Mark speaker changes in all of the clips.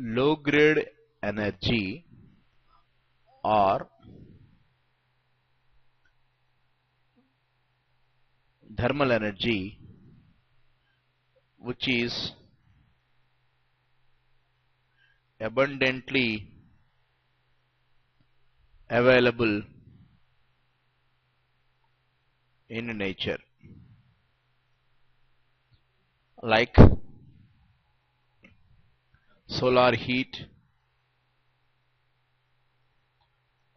Speaker 1: low grade energy or thermal energy which is abundantly available in nature, like solar heat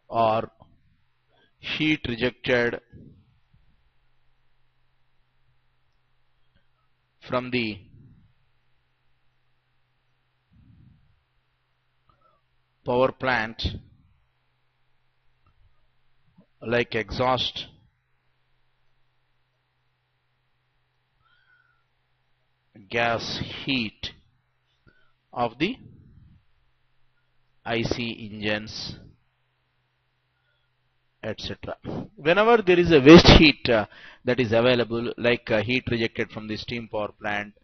Speaker 1: or heat rejected from the power plant, like exhaust gas heat of the IC engines, etc. Whenever there is a waste heat that is available, like heat rejected from the steam power plant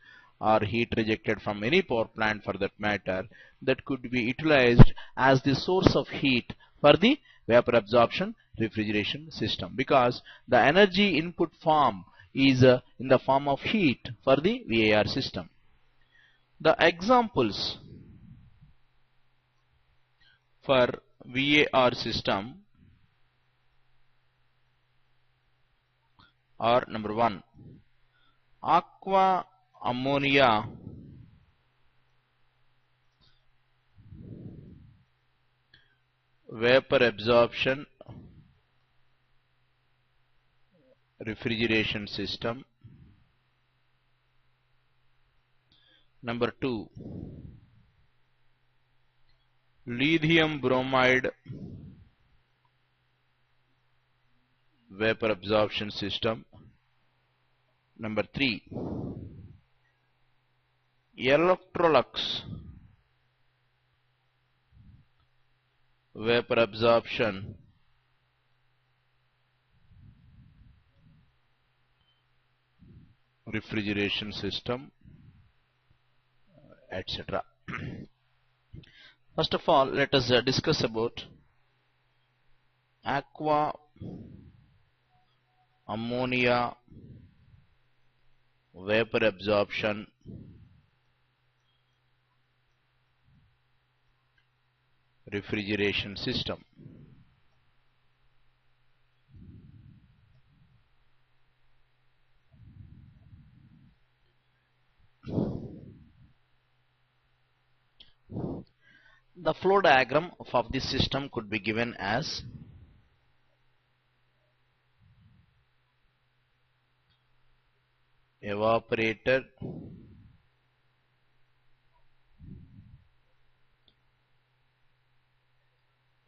Speaker 1: or heat rejected from any power plant for that matter, that could be utilized as the source of heat for the vapor absorption refrigeration system, because the energy input form is in the form of heat for the VAR system. The examples for VAR system are: number 1, Aqua ammonia vapor absorption refrigeration system. Number 2, lithium bromide vapor absorption system. Number 3, Electrolux vapor absorption refrigeration system, etc. First of all, let us discuss about Aqua ammonia vapor absorption refrigeration system. The flow diagram of this system could be given as: evaporator,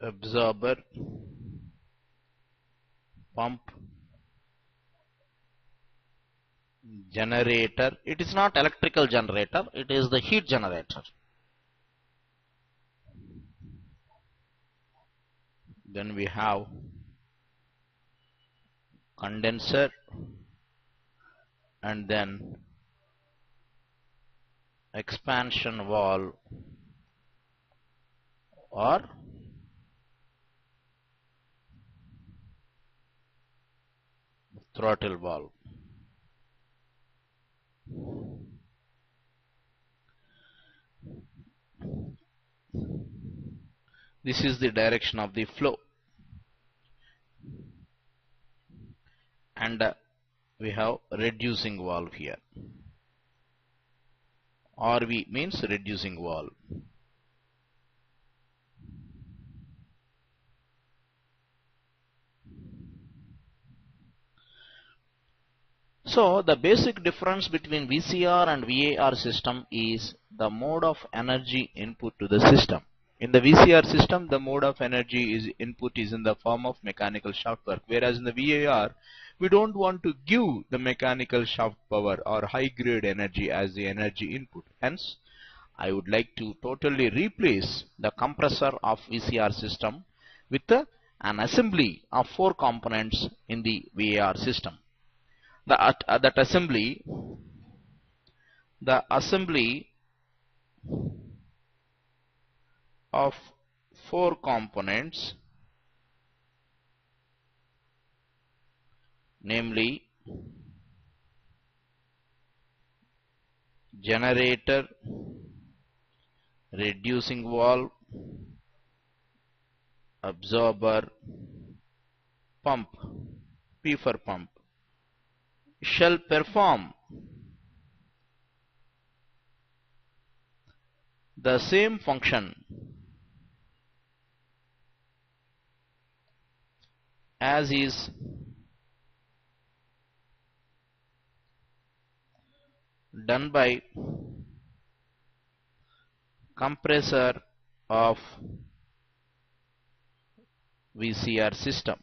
Speaker 1: absorber, pump, generator. It is not electrical generator, it is the heat generator. Then we have condenser, and then expansion valve or throttle valve. This is the direction of the flow, and we have reducing valve here. RV means reducing valve. So the basic difference between VCR and VAR system is the mode of energy input to the system. In the VCR system, the mode of energy input is in the form of mechanical shaft work, whereas in the VAR, we don't want to give the mechanical shaft power or high grade energy as the energy input. Hence, I would like to totally replace the compressor of VCR system with an assembly of 4 components in the VAR system. The assembly of four components, namely generator, reducing valve, absorber, pump, P for pump, shall perform the same function as is done by compressor of VCR system.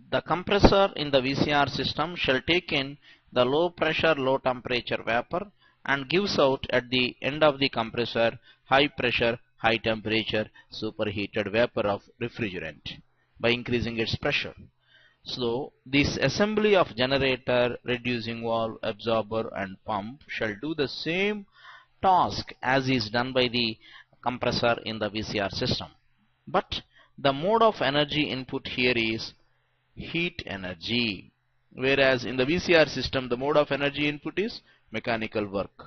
Speaker 1: The compressor in the VCR system shall take in the low pressure, low temperature vapor and gives out at the end of the compressor high pressure, high temperature superheated vapor of refrigerant by increasing its pressure. So this assembly of generator, reducing valve, absorber and pump shall do the same task as is done by the compressor in the VCR system. But the mode of energy input here is heat energy, whereas in the VCR system the mode of energy input is mechanical work.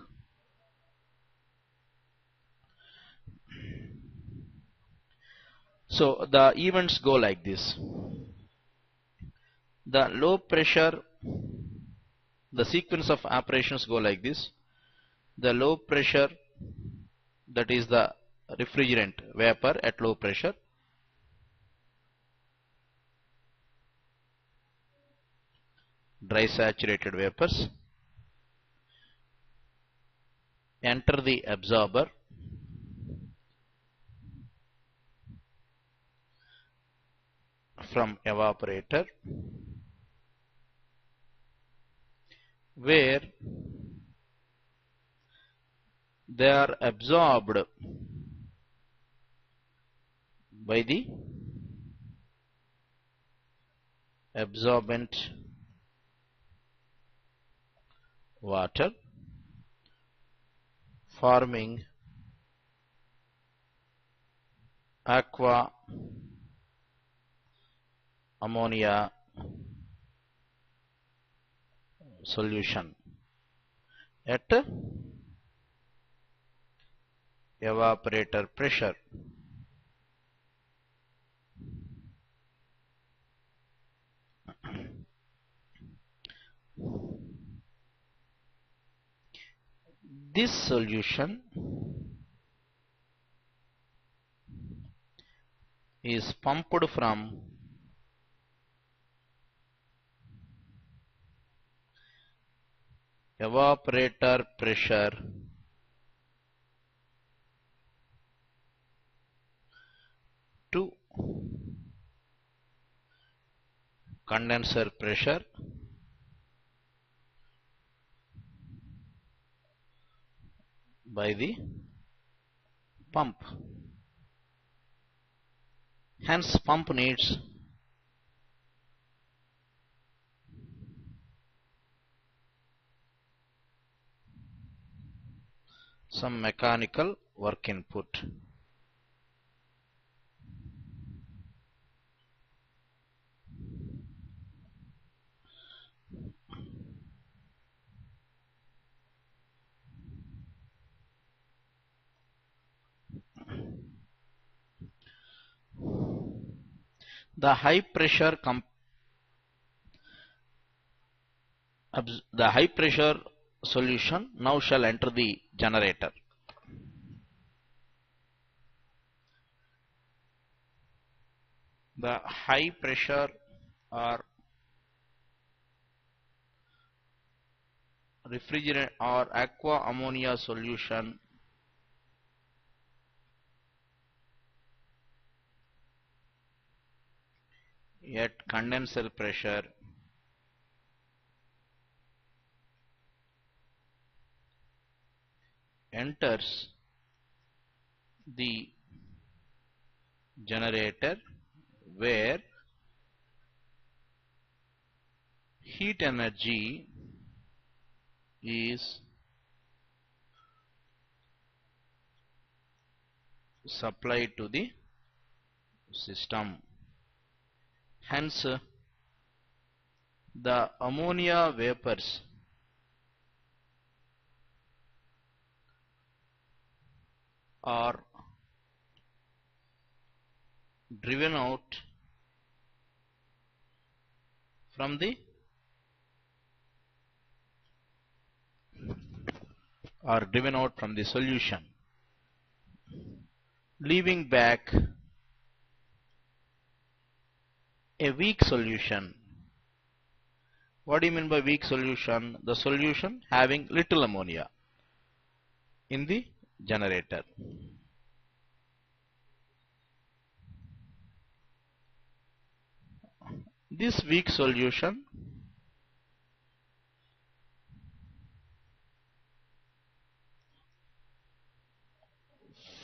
Speaker 1: So the events go like this. The low pressure, the sequence of operations go like this. The low pressure, that is the refrigerant vapor at low pressure, dry saturated vapors, enter the absorber, from evaporator, where they are absorbed by the absorbent water, forming aqua, ammonia solution at evaporator pressure. This solution is pumped from evaporator pressure to condenser pressure by the pump. Hence pump needs some mechanical work input. The high pressure solution now shall enter the generator. The high pressure or refrigerant or aqua ammonia solution at condenser pressure enters the generator, where heat energy is supplied to the system. Hence, the ammonia vapors are driven out from the solution, leaving back a weak solution. What do you mean by weak solution? The solution having little ammonia in the generator. This weak solution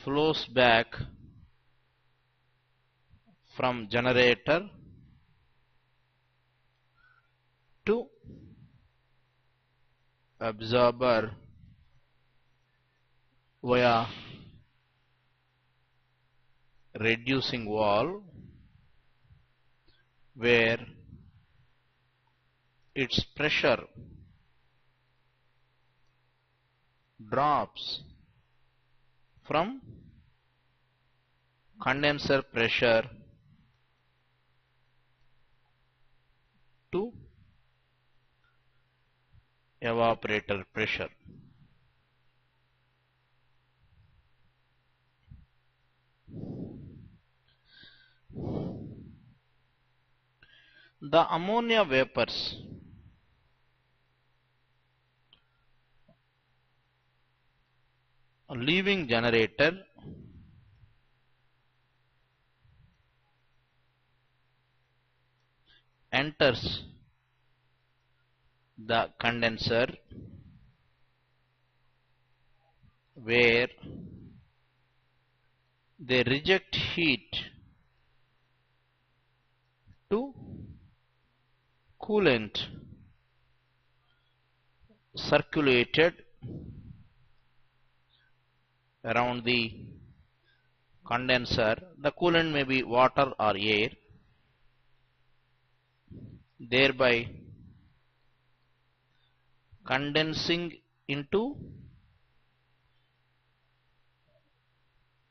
Speaker 1: flows back from generator to absorber via reducing valve, where its pressure drops from condenser pressure to evaporator pressure. The ammonia vapors leaving generator enters the condenser, where they reject heat to coolant circulated around the condenser. The coolant may be water or air, thereby condensing into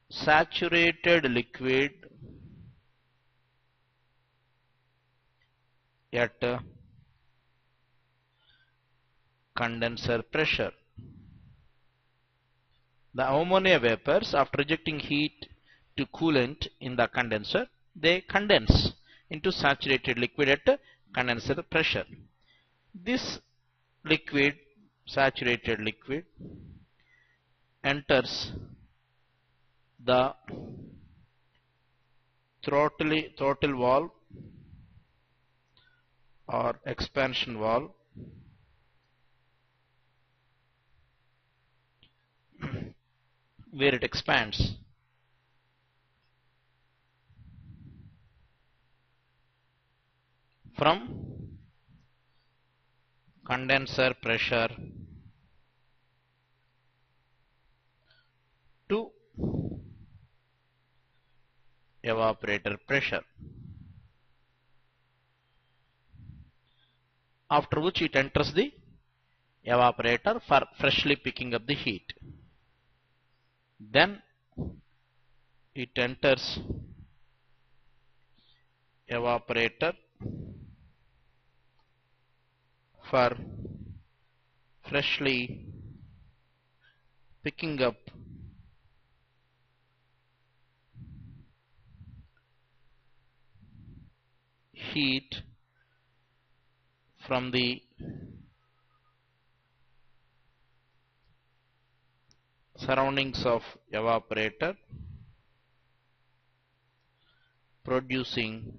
Speaker 1: saturated liquid at condenser pressure. The ammonia vapors, after rejecting heat to coolant in the condenser, they condense into saturated liquid at condenser pressure. This liquid, saturated liquid, enters the throttle valve or expansion valve, where it expands from condenser pressure to evaporator pressure, after which it enters the evaporator for freshly picking up the heat. Then it enters evaporator for freshly picking up heat from the surroundings of evaporator, producing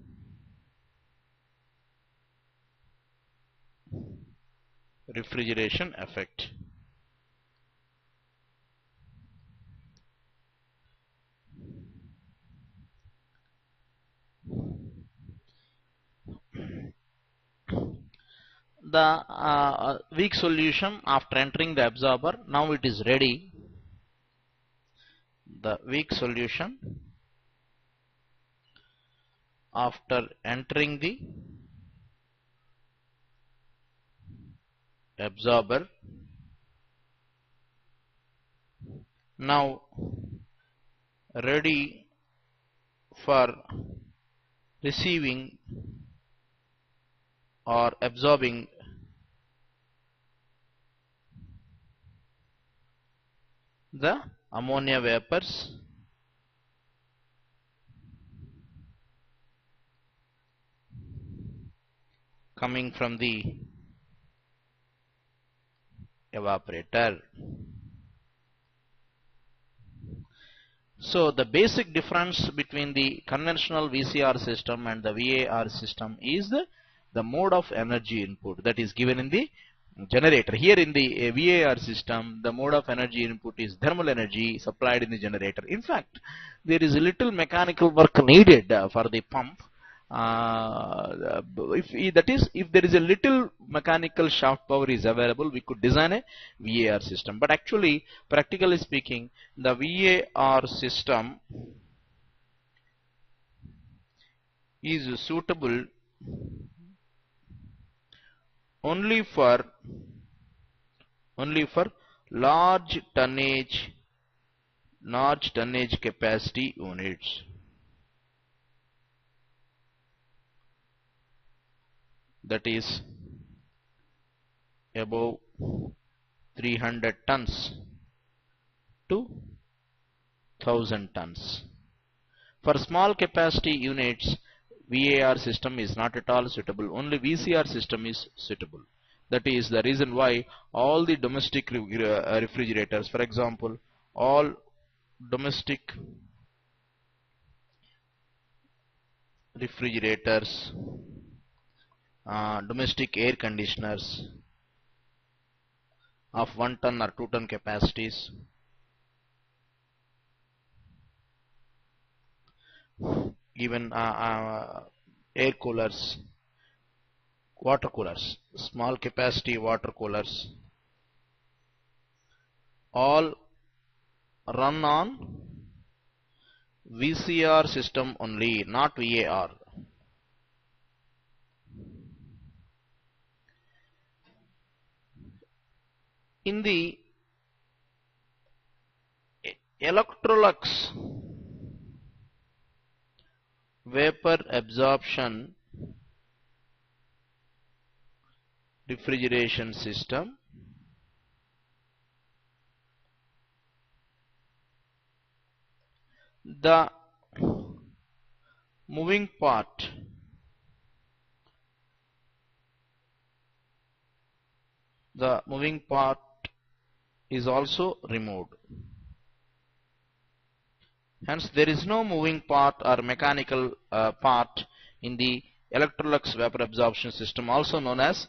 Speaker 1: refrigeration effect. The weak solution, after entering the absorber, now it is ready. the weak solution after entering the absorber. Now ready for receiving or absorbing the ammonia vapors coming from the evaporator. So the basic difference between the conventional VCR system and the VAR system is the mode of energy input that is given in the generator. Here in the VAR system, the mode of energy input is thermal energy supplied in the generator. In fact, there is a little mechanical work needed for the pump. If there is a little mechanical shaft power is available, we could design a VAR system. But actually, practically speaking, the VAR system is suitable only for large tonnage capacity units. That is above 300 tons to 1000 tons. For small capacity units, VAR system is not at all suitable. Only VCR system is suitable. That is the reason why all the domestic refrigerators, for example, all domestic refrigerators, domestic air conditioners of 1 ton or 2 ton capacities, even air coolers, water coolers, small capacity water coolers, all run on VCR system only, not VAR. In the Electrolux vapor absorption refrigeration system, the moving part is also removed. Hence, there is no moving part or mechanical part in the Electrolux vapor absorption system, also known as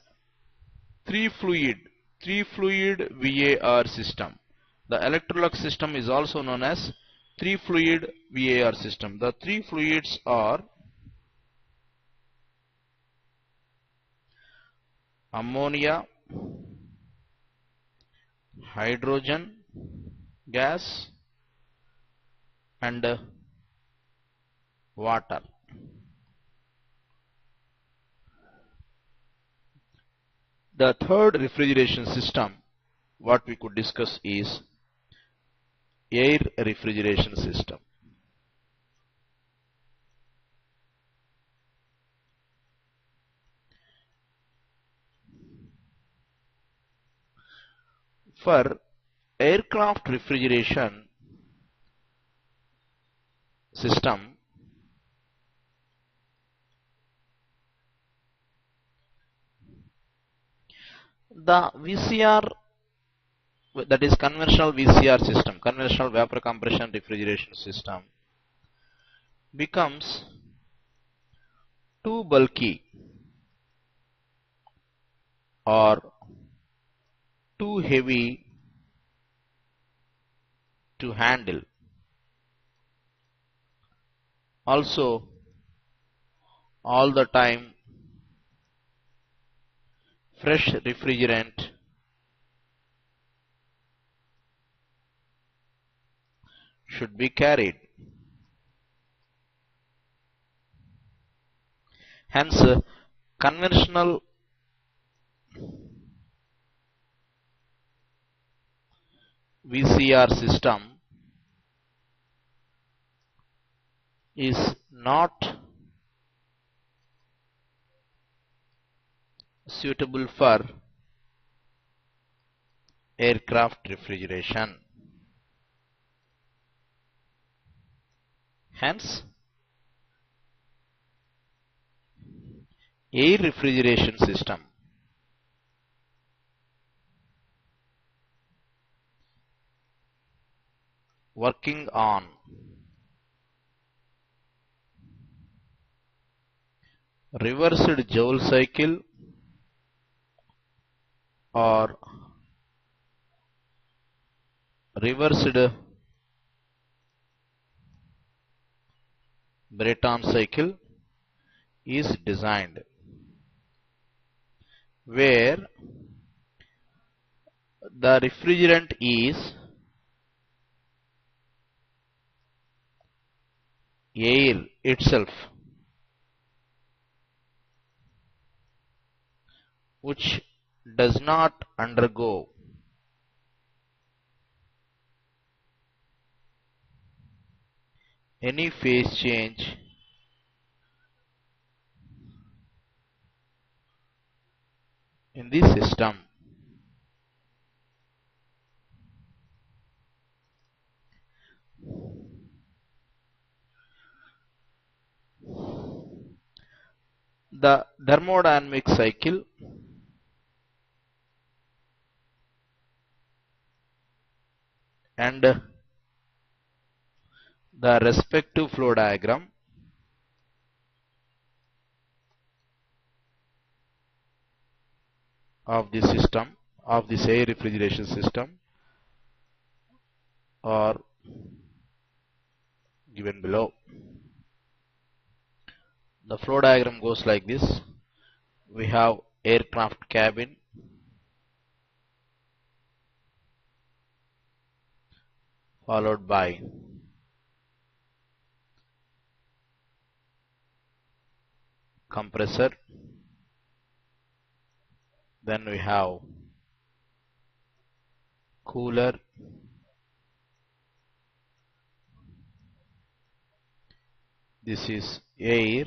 Speaker 1: three fluid VAR system. The Electrolux system is also known as three fluid VAR system. The three fluids are ammonia, hydrogen gas, and water. The third refrigeration system what we could discuss is air refrigeration system. For aircraft refrigeration system, the VCR, that is conventional VCR system, conventional vapor compression refrigeration system, becomes too bulky or too heavy to handle. Also, all the time fresh refrigerant should be carried. Hence, conventional VCR system is not suitable for aircraft refrigeration. Hence, air refrigeration system working on reversed Joule cycle or reversed Breton cycle is designed, where the refrigerant is air itself, which does not undergo any phase change in the system. The thermodynamic cycle and the respective flow diagram of the system, of this air refrigeration system, are given below. The flow diagram goes like this. We have aircraft cabin, followed by compressor, then we have cooler, this is air,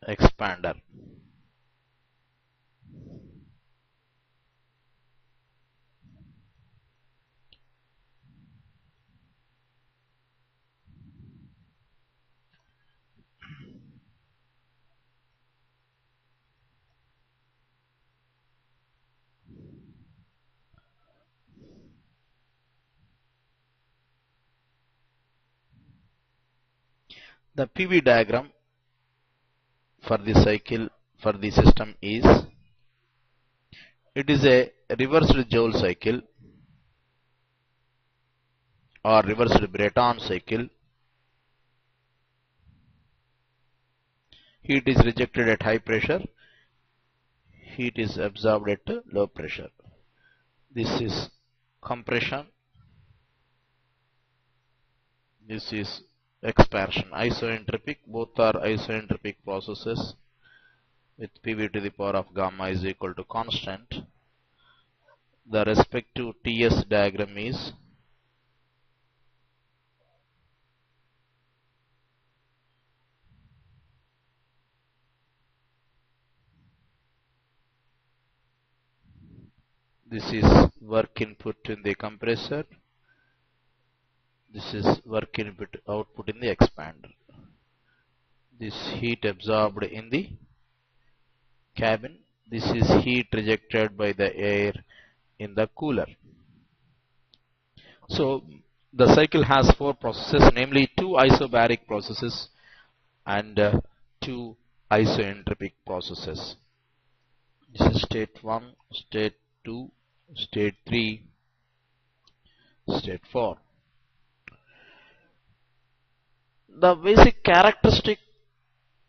Speaker 1: expander. The PV diagram for the cycle, for the system is, it is a reversed Joule cycle or reversed Breton cycle. Heat is rejected at high pressure, heat is absorbed at low pressure. This is compression, this is expansion. Isoentropic, both are isoentropic processes with PV to the power of gamma is equal to constant. The respective TS diagram is this is work input in the compressor, this is work input output in the expander. This heat absorbed in the cabin, this is heat rejected by the air in the cooler. So the cycle has four processes, namely two isobaric processes and two isoentropic processes. This is state 1, state 2, state 3, state 4. The basic characteristic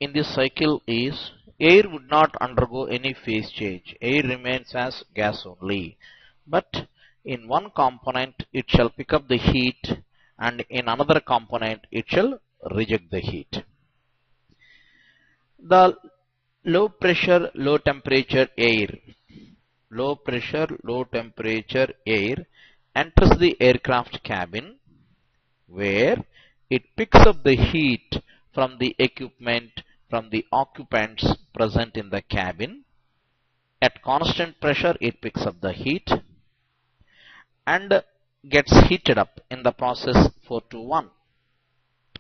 Speaker 1: in this cycle is, air would not undergo any phase change. Air remains as gas only. But in one component it shall pick up the heat, and in another component it shall reject the heat. The low pressure, low temperature air enters the aircraft cabin, where it picks up the heat from the equipment, from the occupants present in the cabin. At constant pressure it picks up the heat and gets heated up in the process 4-1.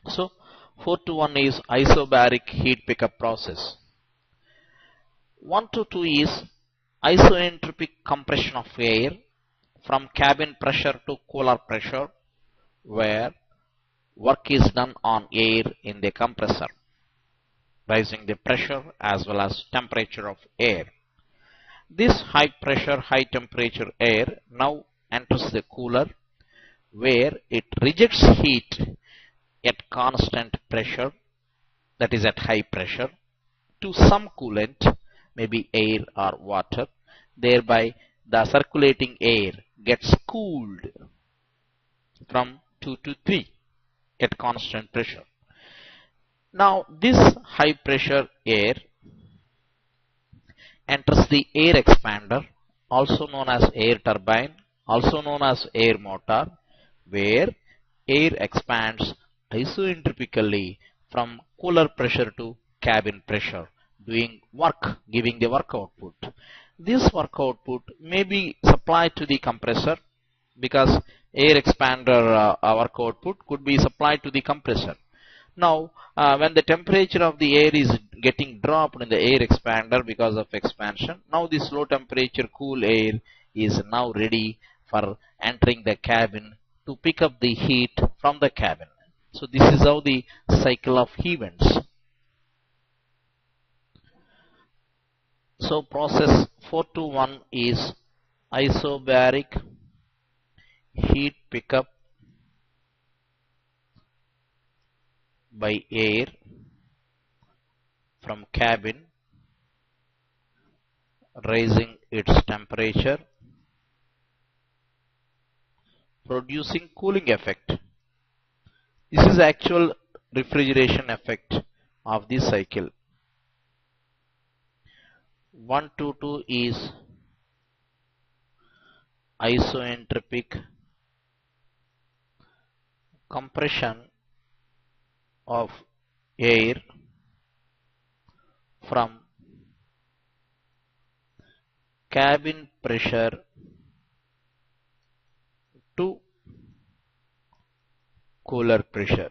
Speaker 1: So 4-1 is isobaric heat pickup process. 1-2 is isoentropic compression of air from cabin pressure to cooler pressure, where work is done on air in the compressor, raising the pressure as well as temperature of air. This high pressure, high temperature air now enters the cooler, where it rejects heat at constant pressure, that is at high pressure, to some coolant, maybe air or water. Thereby the circulating air gets cooled from 2 to 3 at constant pressure. Now this high pressure air enters the air expander, also known as air turbine, also known as air motor, where air expands isoentropically from cooler pressure to cabin pressure, doing work, giving the work output. This work output may be supplied to the compressor, because air expander work output could be supplied to the compressor. Now when the temperature of the air is getting dropped in the air expander because of expansion, now this low temperature cool air is now ready for entering the cabin to pick up the heat from the cabin. So this is how the cycle of events. So process 4-1 is isobaric heat pickup by air from cabin, raising its temperature, producing cooling effect. This is actual refrigeration effect of this cycle. 1-2 is isoentropic compression of air from cabin pressure to cooler pressure.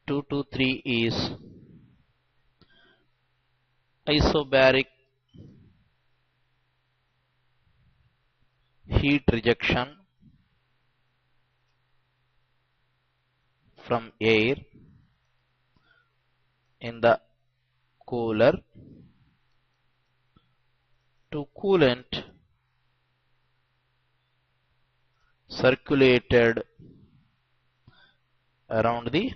Speaker 1: Two to three is isobaric heat rejection from air in the cooler to coolant circulated around the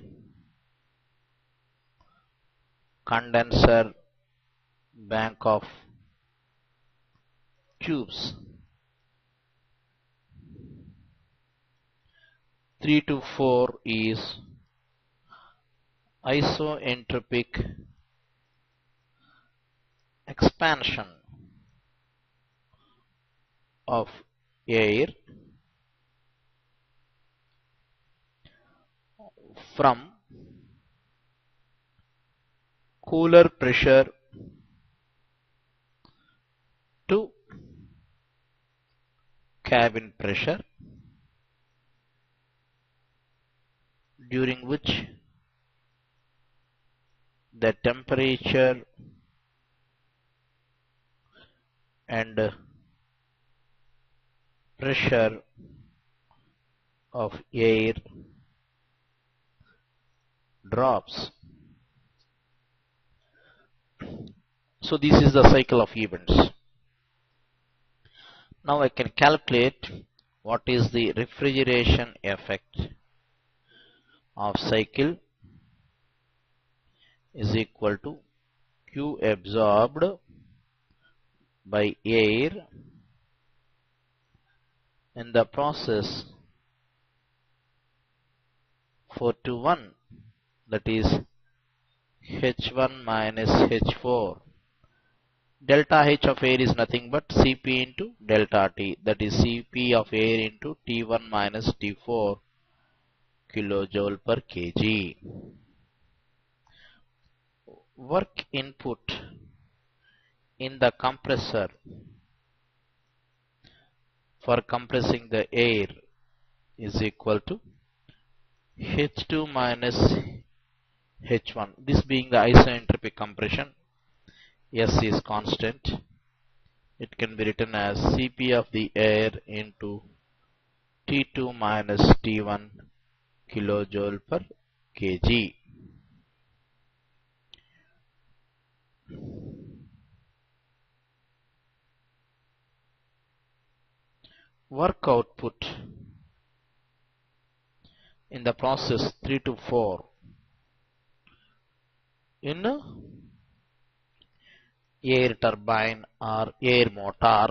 Speaker 1: condenser bank of tubes. 3-4 is isoentropic expansion of air from cooler pressure to cabin pressure, during which the temperature and pressure of air drops. So this is the cycle of events. Now I can calculate what is the refrigeration effect of cycle is equal to Q absorbed by air in the process 4 to 1, that is H1 minus H4. Delta H of air is nothing but Cp into delta T, that is Cp of air into T1 minus T4 kilojoule per kg. Work input in the compressor for compressing the air is equal to H2 minus H1. This being the isoentropic compression, S is constant. It can be written as Cp of the air into T2 minus T1 kilojoule per kg. Work output in the process 3 to 4 in air turbine or air motor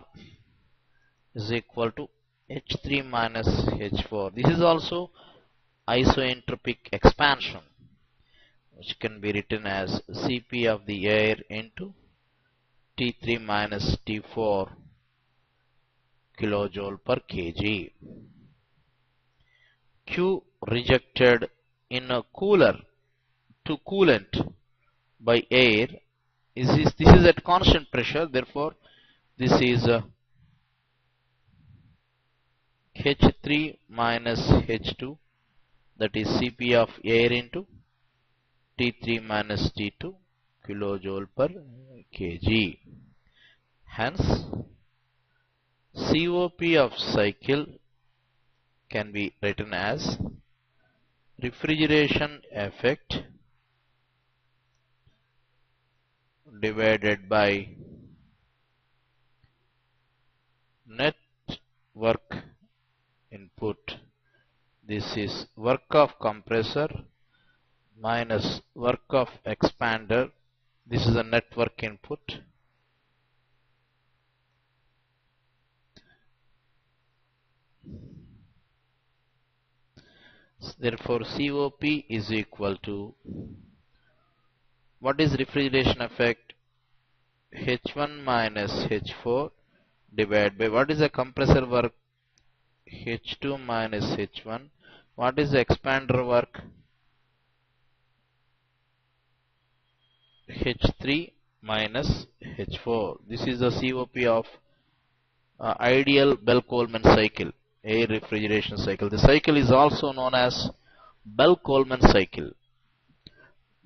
Speaker 1: is equal to H3 minus H4. This is also isoentropic expansion, which can be written as Cp of the air into T3 minus T4 kilojoule per kg. Q rejected in a cooler to coolant by air this is at constant pressure, therefore this is H3 minus H2, that is Cp of air into T3 minus T2 kilojoule per kg. Hence COP of cycle can be written as refrigeration effect divided by net work input. This is work of compressor minus work of expander. This is a net work input. Therefore COP is equal to, what is refrigeration effect? H1 minus H4 divided by, what is the compressor work? H2 minus H1. What is the expander work? H3 minus H4. This is the COP of ideal Bell-Coleman cycle, air refrigeration cycle. The cycle is also known as Bell-Coleman cycle.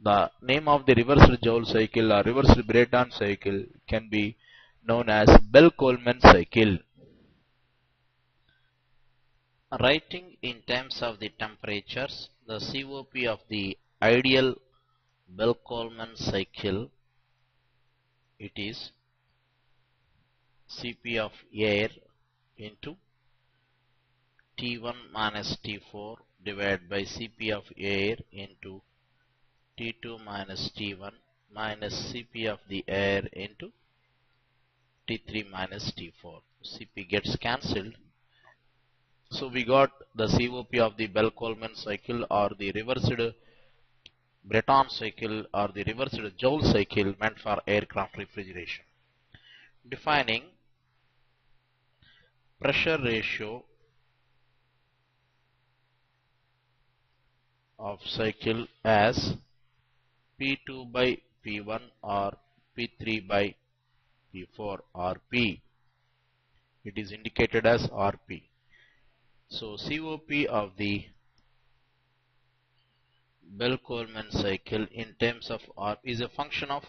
Speaker 1: The name of the reversed Joule cycle or reversed Brayton cycle can be known as Bell-Coleman cycle. Writing in terms of the temperatures, the COP of the ideal Bell-Coleman cycle, it is Cp of air into T1 minus T4 divided by Cp of air into T2 minus T1 minus Cp of the air into T3 minus T4. Cp gets cancelled. So we got the COP of the Bell-Coleman cycle or the reversed Brayton cycle or the reversed Joule cycle meant for aircraft refrigeration. Defining pressure ratio of cycle as P2 by P1 or P3 by P4 or P. It is indicated as RP. So COP of the Bell-Coleman cycle in terms of R is a function of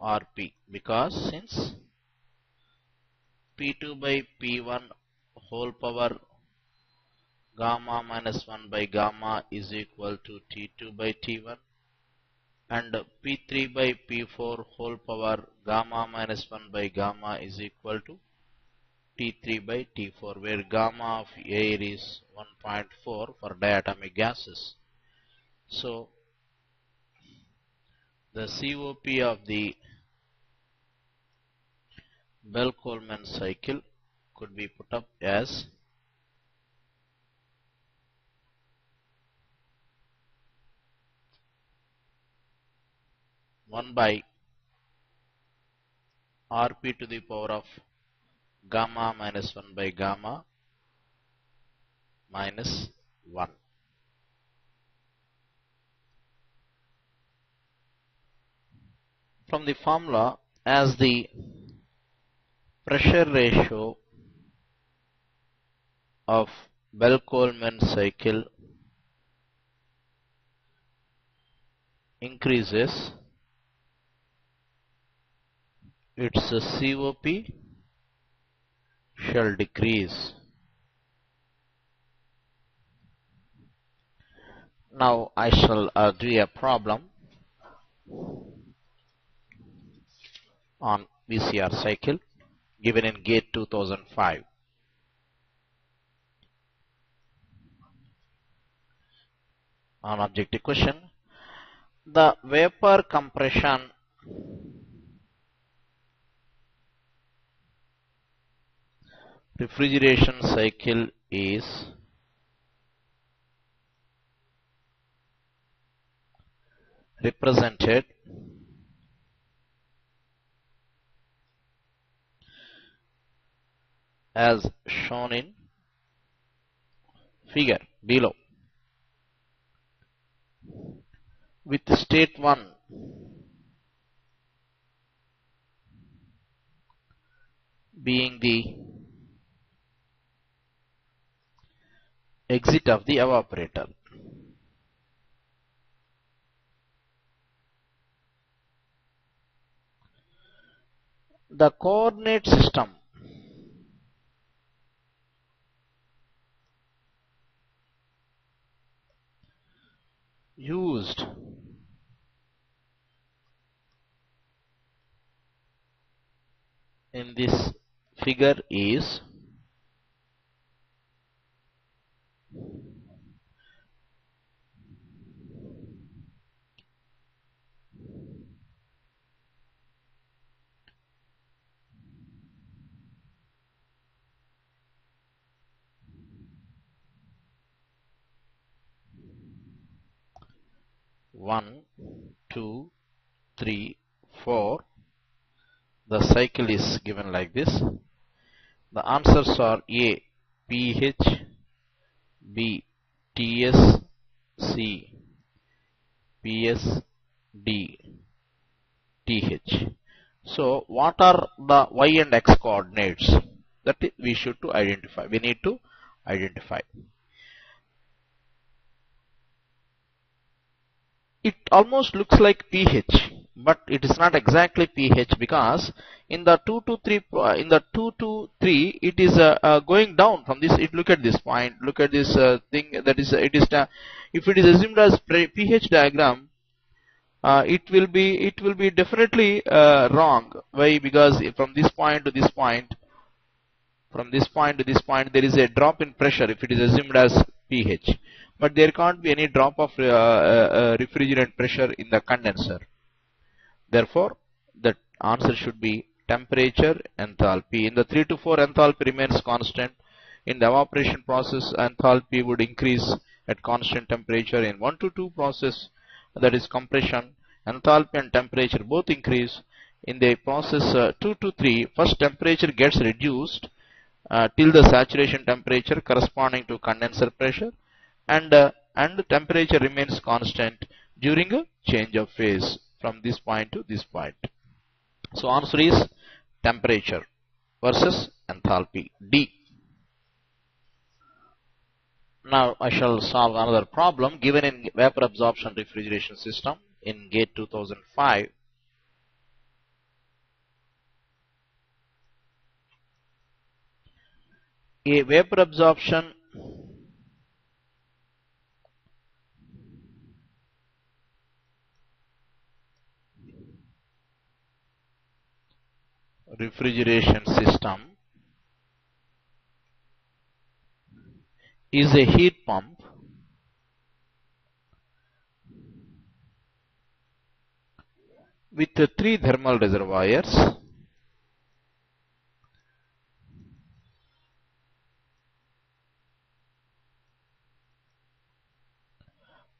Speaker 1: RP, because since P2 by P1 whole power gamma minus 1 by gamma is equal to T2 by T1, and P3 by P4 whole power gamma minus 1 by gamma is equal to T3 by T4, where gamma of air is 1.4 for diatomic gases. So the COP of the Bell-Coleman cycle could be put up as one by Rp to the power of gamma minus 1 by gamma minus 1. From the formula, as the pressure ratio of Bell-Coleman cycle increases, its COP shall decrease. Now I shall do a problem on VCR cycle given in GATE 2005. On objective question, the vapor compression refrigeration cycle is represented as shown in figure below, with state 1 being the exit of the evaporator. The coordinate system used in this figure is one, 2, 3, 4. The cycle is given like this. The answers are A, pH, B, TS, C, PS, D, TH. So what are the Y and X coordinates that we should to identify? We need to identify. It almost looks like pH, but it is not exactly pH, because in the 2 to 3 it is going down from this. Look at this point, look at this thing, that is if it is assumed as pH diagram, it will be definitely wrong. Why? Because from this point to this point, from this point to this point, there is a drop in pressure if it is assumed as pH, but there can't be any drop of refrigerant pressure in the condenser. Therefore, the answer should be temperature, enthalpy. In the 3 to 4, enthalpy remains constant. In the evaporation process, enthalpy would increase at constant temperature. In 1 to 2 process, that is compression, enthalpy and temperature both increase. In the process 2 to 3, first temperature gets reduced till the saturation temperature corresponding to condenser pressure, and the temperature remains constant during a change of phase from this point to this point. So answer is temperature versus enthalpy, D. Now I shall solve another problem given in vapor absorption refrigeration system in GATE 2005. A vapor absorption refrigeration system is a heat pump with three thermal reservoirs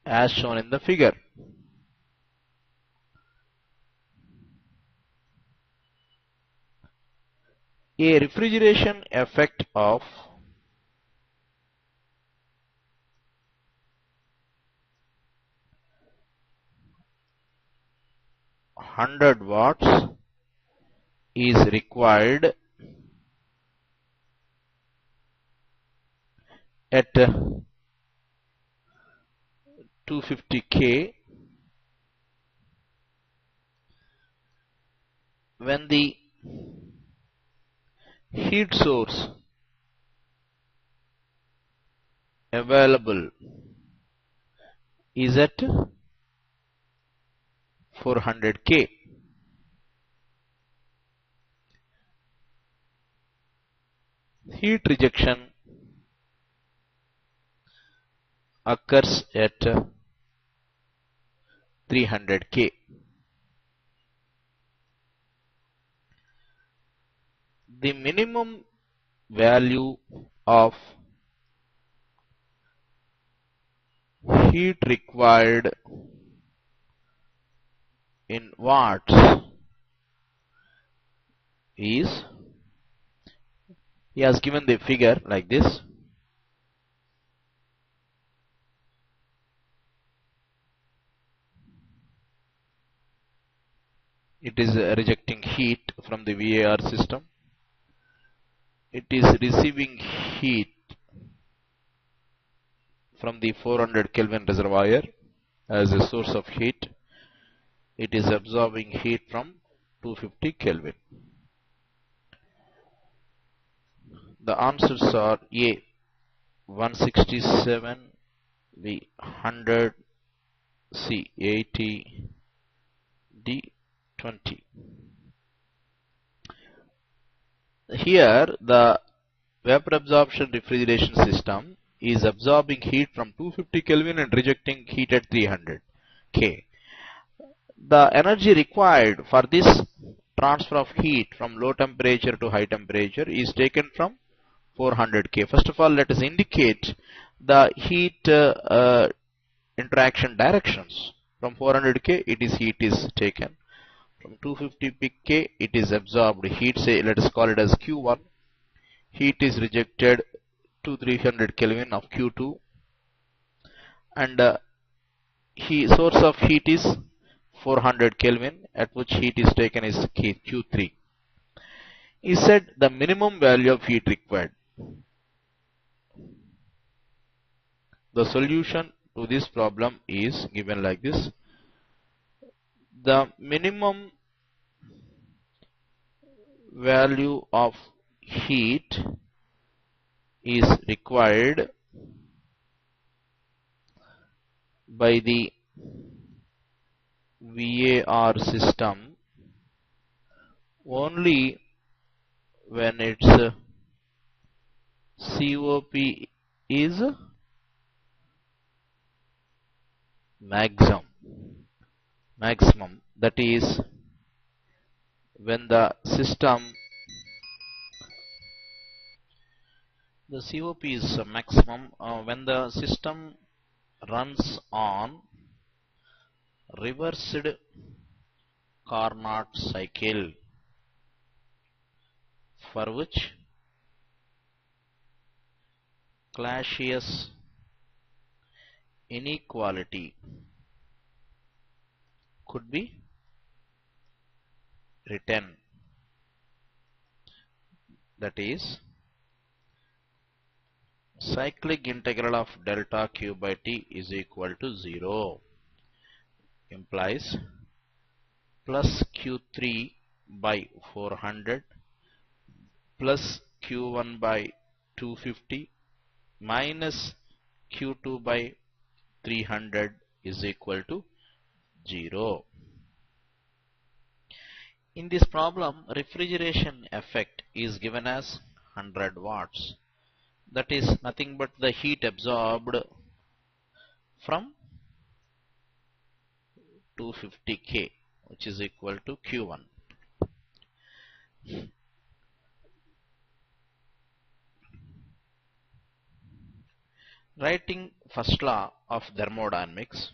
Speaker 1: as shown in the figure. A refrigeration effect of 100 watts is required at 250 K when the heat source available is at 400 K. Heat rejection occurs at 300 K. The minimum value of heat required in watts is, he has given the figure like this. It is rejecting heat from the VAR system. It is receiving heat from the 400 Kelvin reservoir as a source of heat. It is absorbing heat from 250 Kelvin. The answers are A 167, B 100, C 80, D 20. Here the vapor absorption refrigeration system is absorbing heat from 250 Kelvin and rejecting heat at 300 K. The energy required for this transfer of heat from low temperature to high temperature is taken from 400 K. First of all, let us indicate the heat interaction directions. From 400 K, heat is taken. From 250 K, it is absorbed heat. Say, let us call it as Q1. Heat is rejected to 300 Kelvin of Q2, and source of heat is 400 Kelvin, at which heat is taken is Q3. He said the minimum value of heat required. The solution to this problem is given like this. The minimum value of heat is required by the VAR system only when its COP is maximum, that is when the system, the COP is maximum when the system runs on reversed Carnot cycle, for which Clausius inequality could be written, that is cyclic integral of delta Q by T is equal to 0, implies plus Q3 by 400 plus Q1 by 250 minus Q2 by 300 is equal to 0. In this problem, refrigeration effect is given as 100 watts. That is nothing but the heat absorbed from 250 K. which is equal to Q1. Writing first law of thermodynamics,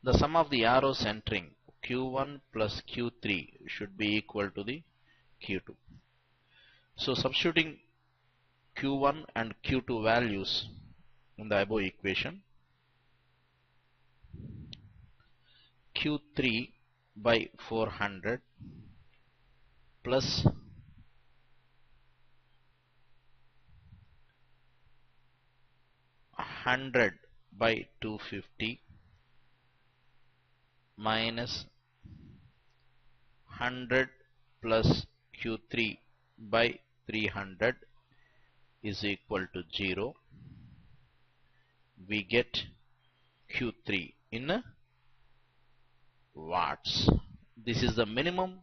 Speaker 1: the sum of the arrows entering Q1 plus Q3 should be equal to the Q2. So substituting Q1 and Q2 values in the above equation, Q3 by 400 plus 100 by 250 minus 100 plus Q3 by 300 is equal to 0. We get Q3 in watts. This is the minimum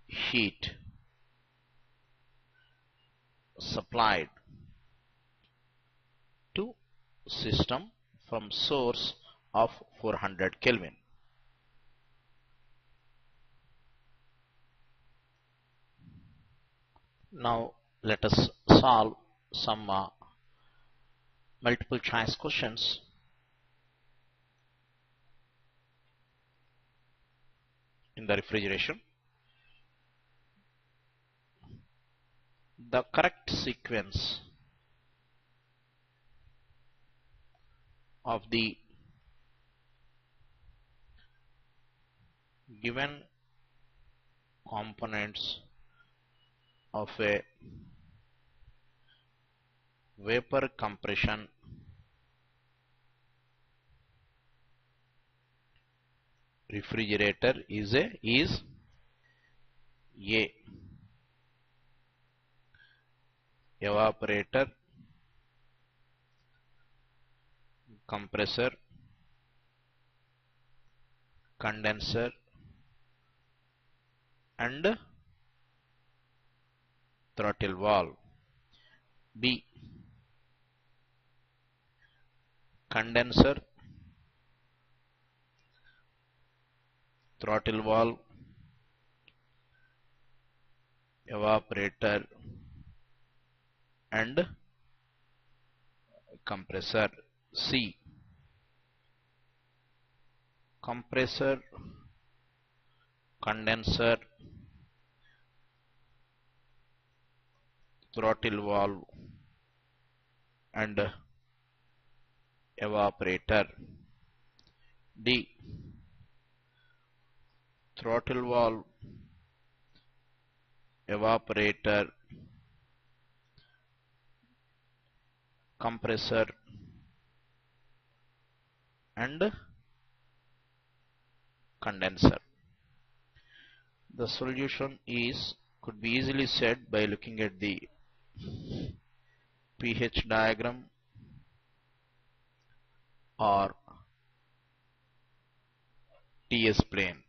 Speaker 1: heat supplied to system from source of 400 Kelvin. Now let us solve some multiple choice questions. In the refrigeration, the correct sequence of the given components of a vapor compression refrigerator is A. Evaporator, compressor, condenser and throttle valve. B. Condenser, throttle valve, evaporator and compressor. C. Compressor, condenser, throttle valve and evaporator. D. Throttle valve, evaporator, compressor and condenser. The solution could be easily said by looking at the pH diagram or TS plane.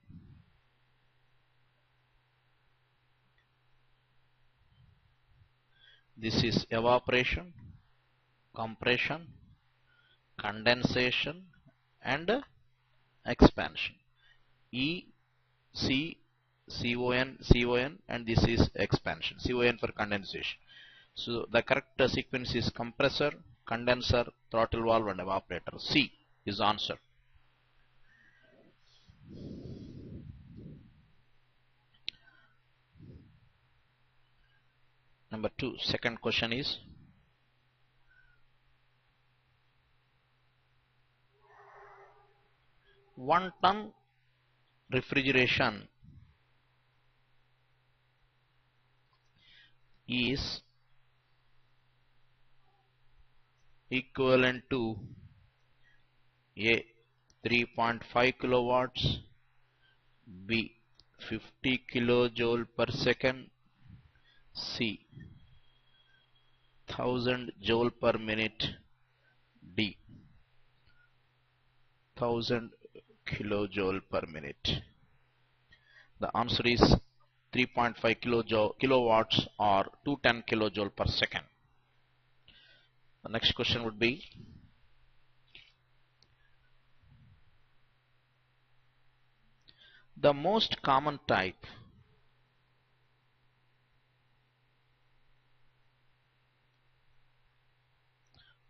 Speaker 1: This is evaporation, compression, condensation and expansion. E, C, CON and this is expansion. CON for condensation. So the correct sequence is compressor, condenser, throttle valve and evaporator. C is answer. Number 2, second question is, one ton refrigeration is equivalent to A. 3.5 kilowatts, B. 50 kilojoule per second, C. 1000 joule per minute, D. 1000 kilojoule per minute. The answer is 3.5 kilowatts or 210 kilojoule per second. The next question would be, The most common type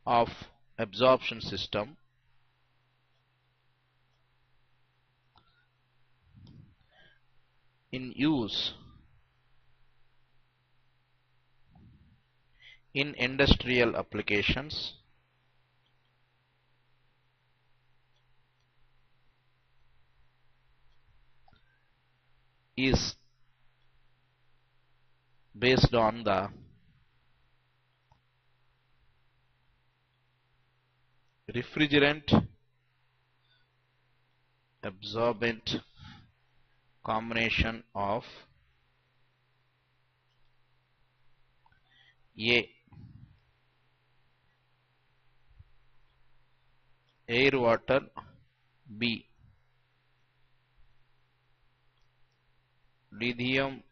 Speaker 1: of absorption system in use in industrial applications is based on the refrigerant absorbent combination of A. Air water, B. Lithium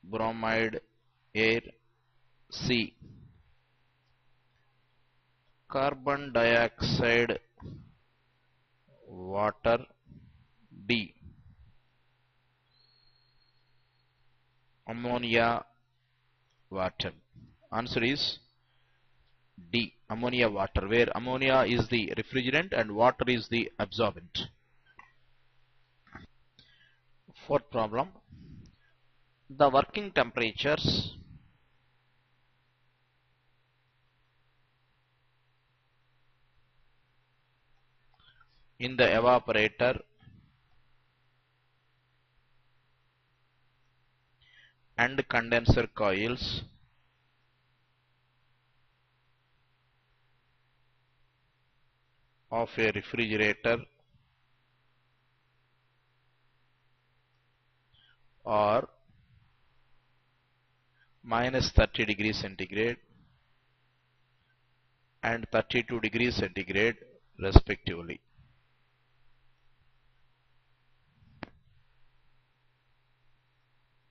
Speaker 1: bromide air, C. Carbon dioxide water, D. Ammonia water. Answer is D. Ammonia water, where ammonia is the refrigerant and water is the absorbent. Fourth problem. The working temperatures in the evaporator and condenser coils of a refrigerator are minus 30 degrees centigrade and 32 degrees centigrade respectively.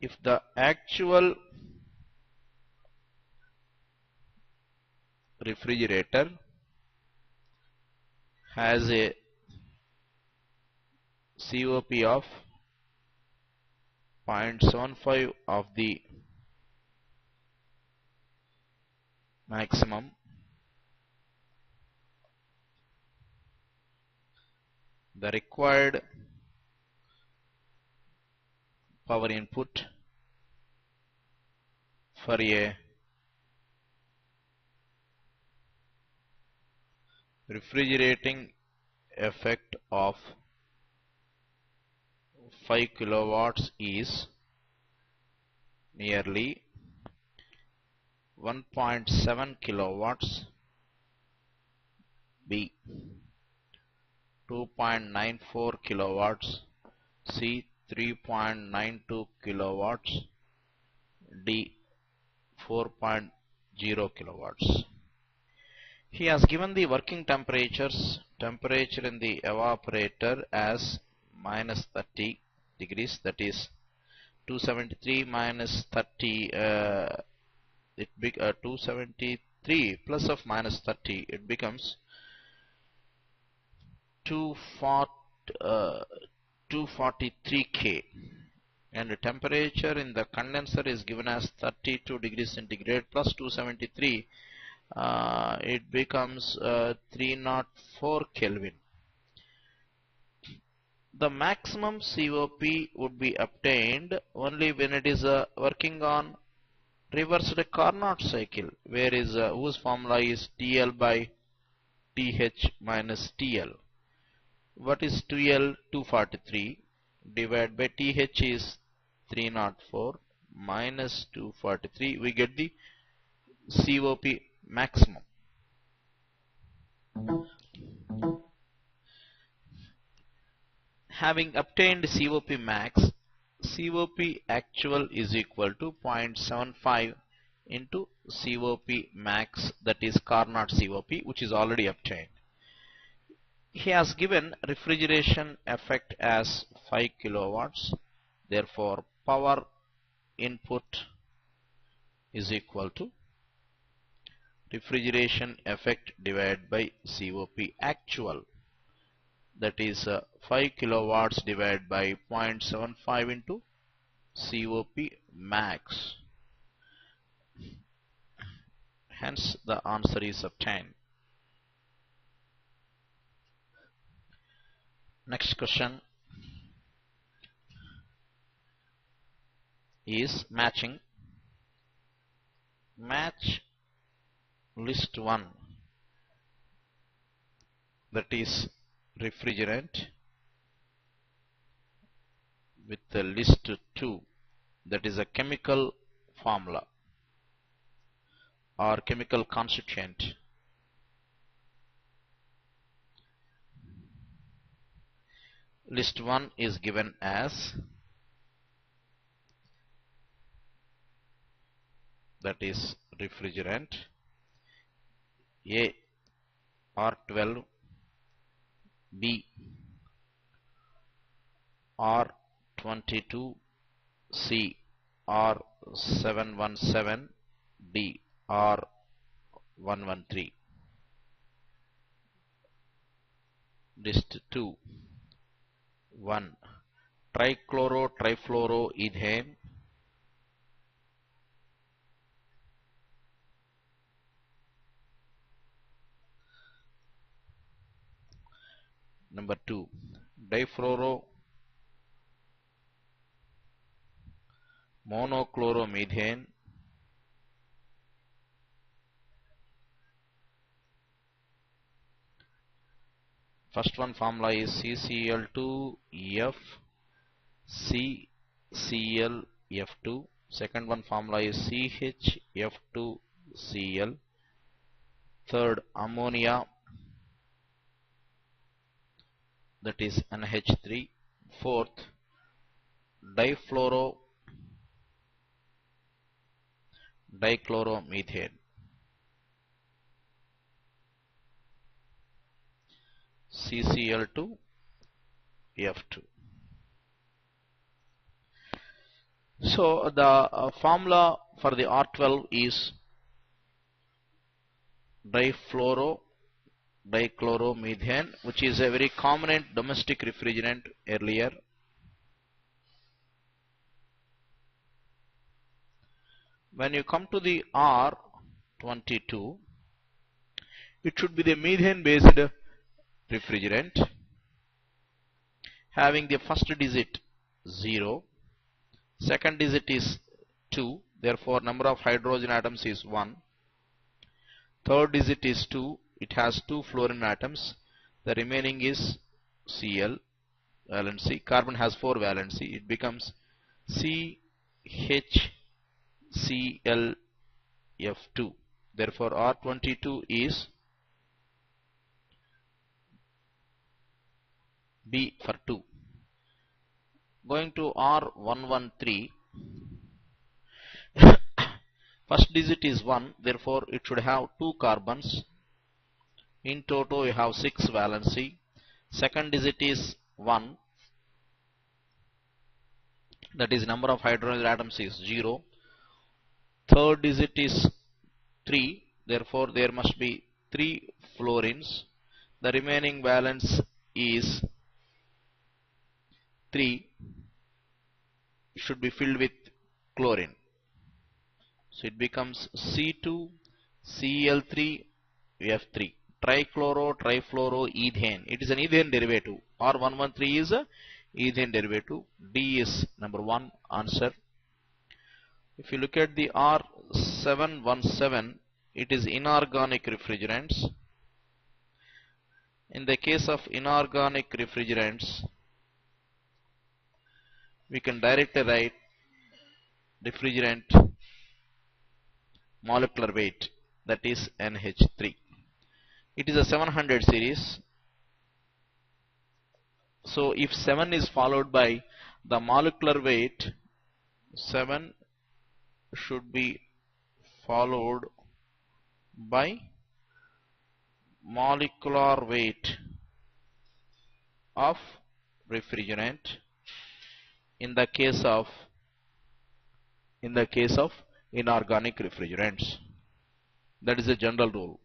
Speaker 1: If the actual refrigerator has a COP of 0.75 of the maximum, the required power input for a refrigerating effect of 5 kilowatts is nearly 1.7 kilowatts, B 2.94 kilowatts, C 3.92 kilowatts, D 4.0 kilowatts. He has given the working temperature in the evaporator as minus 30 degrees, that is 273 minus 30, 273 plus of minus 30, it becomes 243 K, and the temperature in the condenser is given as 32 degrees centigrade plus 273, it becomes 304 Kelvin. The maximum COP would be obtained only when it is working on reversed Carnot cycle, where is whose formula is TL by TH minus TL. What is TL? 243 divided by TH is 304 minus 243. We get the COP maximum. Having obtained COP max, COP actual is equal to 0.75 into COP max, that is Carnot COP, which is already obtained. He has given refrigeration effect as 5 kilowatts. Therefore, power input is equal to refrigeration effect divided by COP actual. that is 5 kilowatts divided by 0.75 into COP max. Hence the answer is obtained. Next question is matching. Match list 1, that is refrigerant, with the list 2, that is a chemical formula or chemical constituent. List 1 is given as, that is refrigerant, A R12, B R22, C R717, D R113. List 2, 1 trichloro trifluoroethane, number 2 difluoro monochloromethane, first one formula is CCl2F CClF2, second one formula is CHF2Cl, third ammonia, that is NH3, fourth dichloromethane, CCl2F2. So the formula for the R12 is dichloromethane, which is a very common domestic refrigerant earlier. When you come to the R22, it should be the methane based refrigerant having the first digit 0, second digit is 2, therefore number of hydrogen atoms is 1, third digit is 2, it has 2 fluorine atoms, the remaining is Cl valency, carbon has 4 valency, it becomes CHClF2, therefore R22 is B for 2. Going to R113, first digit is 1, therefore it should have 2 carbons. In total you have 6 valency. Second digit is 1, that is number of hydrogen atoms is 0. Third digit is 3, therefore there must be 3 fluorines. The remaining valence is 3, should be filled with chlorine. So it becomes C2Cl3F3, trifluoroethane. It is an ethane derivative. R113 is a ethane derivative. D is number 1 answer. If you look at the R717, it is inorganic refrigerants. In the case of inorganic refrigerants, we can directly write refrigerant molecular weight, that is NH3. It is a 700 series. So if 7 is followed by the molecular weight, 7 should be followed by molecular weight of refrigerant in the case of inorganic refrigerants. That is a general rule.